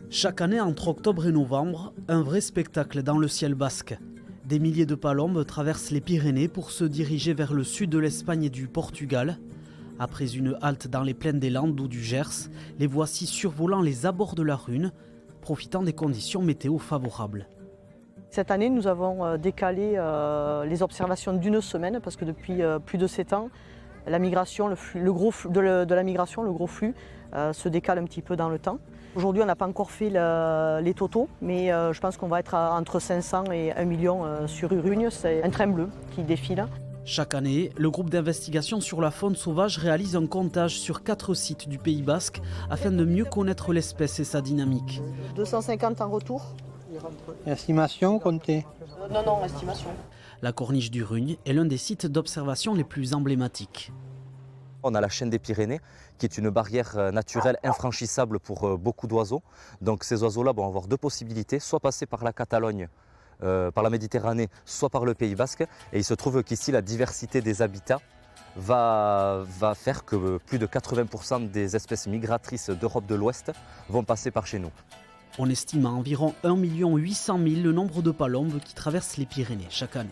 Chaque année, entre octobre et novembre, un vrai spectacle dans le ciel basque. Des milliers de palombes traversent les Pyrénées pour se diriger vers le sud de l'Espagne et du Portugal. Après une halte dans les plaines des Landes ou du Gers, les voici survolant les abords de la Rhune, profitant des conditions météo favorables. Cette année, nous avons décalé les observations d'une semaine parce que depuis plus de 7 ans, la migration, le gros flux se décale un petit peu dans le temps. Aujourd'hui, on n'a pas encore fait les totaux, mais je pense qu'on va être entre 500 et 1 million sur Urugne. C'est un train bleu qui défile. Chaque année, le groupe d'investigation sur la faune sauvage réalise un comptage sur 4 sites du Pays basque afin de mieux connaître l'espèce et sa dynamique. 250 en retour. Estimation comptée? Non, estimation. La corniche du Rugne est l'un des sites d'observation les plus emblématiques. On a la chaîne des Pyrénées qui est une barrière naturelle infranchissable pour beaucoup d'oiseaux. Donc ces oiseaux-là vont avoir deux possibilités, soit passer par la Catalogne, par la Méditerranée, soit par le Pays basque. Et il se trouve qu'ici la diversité des habitats va faire que plus de 80% des espèces migratrices d'Europe de l'Ouest vont passer par chez nous. On estime à environ 1 800 000 le nombre de palombes qui traversent les Pyrénées chaque année.